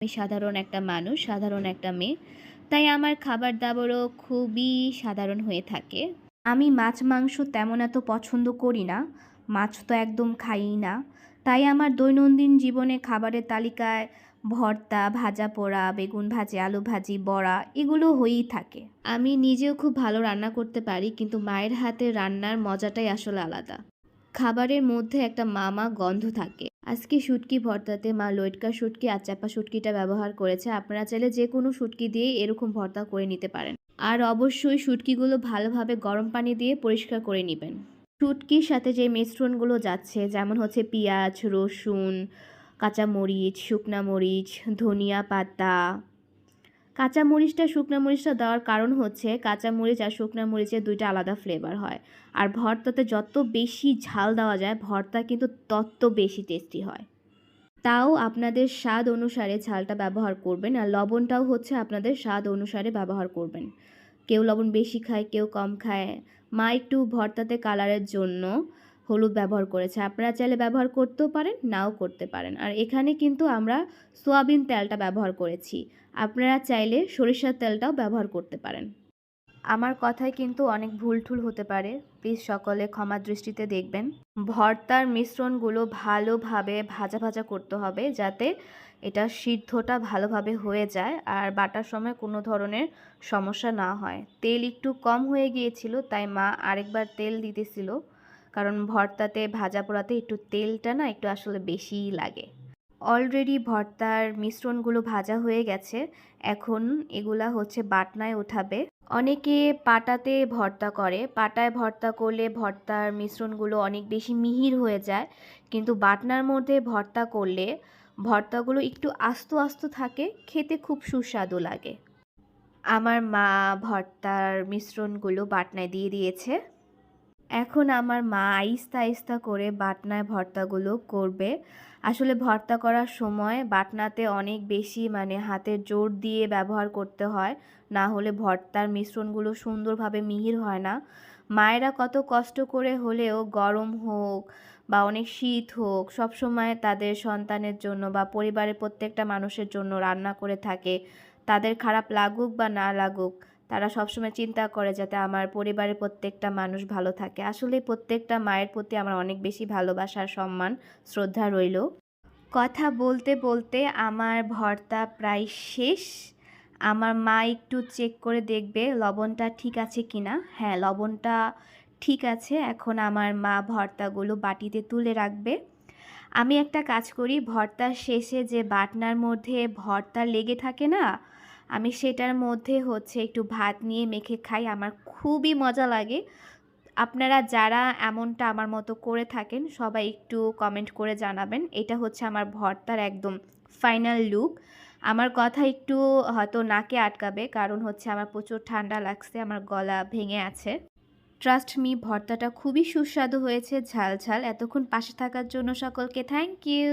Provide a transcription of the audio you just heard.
আমি সাধারণ একটা মানুষ, সাধারণ একটা মেয়ে। তাই আমার খাবার-দাবারও খুবই সাধারণ হয়ে থাকে। আমি মাছ-মাংস তেমন এত পছন্দ করি না। মাছ তো একদম খাইই না। তাই আমার দৈনন্দিন জীবনে খাবারের তালিকায় ভর্তা, ভাজা-পোড়া, বেগুন ভাজি, আলু ভাজি, বড়া এগুলো হয়েই থাকে। আমি নিজেও খুব ভালো রান্না করতে পারি, কিন্তু মায়ের হাতের রান্নার মজাটাই আসলে আলাদা। খাবারের মধ্যে একটা মামা গন্ধ থাকে। আজকে শুটকি ভর্তাতে মা লইট্কা শুটকি আর চাপা শুটকিটা ব্যবহার করেছে। আপনারা চাইলে যে কোনো শুটকি দিয়ে এরকম ভর্তা করে নিতে পারেন। আর অবশ্যই শুটকিগুলো ভালোভাবে গরম পানি দিয়ে পরিষ্কার করে নেবেন। শুটকির সাথে যে মিশ্রণগুলো যাচ্ছে, যেমন হচ্ছে পেঁয়াজ, রসুন, কাঁচামরিচ, শুকনা মরিচ, ধনিয়া পাতা। কাঁচামরিচটা শুকনা মরিচটা দেওয়ার কারণ হচ্ছে কাঁচামরিচ আর শুকনা মরিচের দুইটা আলাদা ফ্লেভার হয়। আর ভর্তাতে যত বেশি ঝাল দেওয়া যায় ভর্তা কিন্তু তত বেশি টেস্টি হয়। তাও আপনাদের স্বাদ অনুসারে ঝালটা ব্যবহার করবেন, আর লবণটাও হচ্ছে আপনাদের স্বাদ অনুসারে ব্যবহার করবেন। কেউ লবণ বেশি খায়, কেউ কম খায়। মা একটু ভর্তাতে কালারের জন্য হলুদ ব্যবহার করেছে। আপনারা চাইলে ব্যবহার করতেও পারেন, নাও করতে পারেন। আর এখানে কিন্তু আমরা সয়াবিন তেলটা ব্যবহার করেছি। আপনারা চাইলে সরিষার তেলটাও ব্যবহার করতে পারেন। আমার কথায় কিন্তু অনেক ভুল-টুল হতে পারে। প্লিজ সকলে ক্ষমার দৃষ্টিতে দেখবেন। ভর্তার মিশ্রণগুলো ভালোভাবে ভাজা, ভাজা করতে হবে যাতে এটা সিদ্ধটা ভালোভাবে হয়ে যায় আর বাটার সময় কোনো ধরনের সমস্যা না হয়। তেল একটু কম হয়ে গিয়েছিল, তাই মা আরেকবার তেল দিতেছিল। কারণ ভর্তাতে ভাজা পোড়াতে একটু তেলটা না একটু আসলে বেশিই লাগে। অলরেডি ভর্তার মিশ্রণগুলো ভাজা হয়ে গেছে। এখন এগুলা হচ্ছে বাটনায় ওঠাবে। অনেকে পাটাতে ভর্তা করে। পাটায় ভর্তা করলে ভর্তার মিশ্রণগুলো অনেক বেশি মিহির হয়ে যায়। কিন্তু বাটনার মধ্যে ভর্তা করলে ভর্তাগুলো একটু আস্ত আস্ত থাকে, খেতে খুব সুস্বাদু লাগে। আমার মা ভর্তার মিশ্রণগুলো বাটনায় দিয়ে দিয়েছে। এখন আমার মা আইস্তা আইস্তা করে বাটনায় ভর্তাগুলো করবে। আসলে ভর্তা করার সময় বাটনাতে অনেক বেশি হাতের জোর দিয়ে ব্যবহার করতে হয়, না হলে ভর্তার মিশ্রণগুলো সুন্দরভাবে মিহির হয় না। মায়েরা কত কষ্ট করে হলেও গরম হোক বা অনেক শীত হোক সবসময় তাদের সন্তানের জন্য বা পরিবারের প্রত্যেকটা মানুষের জন্য রান্না করে থাকে। তাদের খারাপ লাগুক বা না লাগুক, তারা সবসময় চিন্তা করে যাতে আমার পরিবারের প্রত্যেকটা মানুষ ভালো থাকে। আসলে প্রত্যেকটা মায়ের প্রতি আমার অনেক বেশি ভালোবাসা, সম্মান, শ্রদ্ধা রইল। কথা বলতে বলতে আমার ভর্তা প্রায় শেষ। আমার মা একটু চেক করে দেখবে লবণটা ঠিক আছে কিনা। হ্যাঁ, লবণটা ঠিক আছে। এখন আমার মা ভর্তাগুলো বাটিতে তুলে রাখবে। আমি একটা কাজ করি, ভর্তার শেষে যে বাটনার মধ্যে ভর্তা লেগে থাকে না, আমি সেটার মধ্যে হচ্ছে একটু ভাত নিয়ে মেখে খাই। আমার খুবই মজা লাগে। আপনারা যারা এমনটা আমার মতো করে থাকেন সবাই একটু কমেন্ট করে জানাবেন। এটা হচ্ছে আমার ভর্তার একদম ফাইনাল লুক। আমার কথা একটু হয়তো নাকে আটকাবে, কারণ হচ্ছে আমার প্রচুর ঠান্ডা লাগছে, আমার গলা ভেঙে আছে। ট্রাস্ট মি, ভর্তাটা খুবই সুস্বাদু হয়েছে, ঝাল ঝাল। এতক্ষণ পাশে থাকার জন্য সকলকে থ্যাংক ইউ।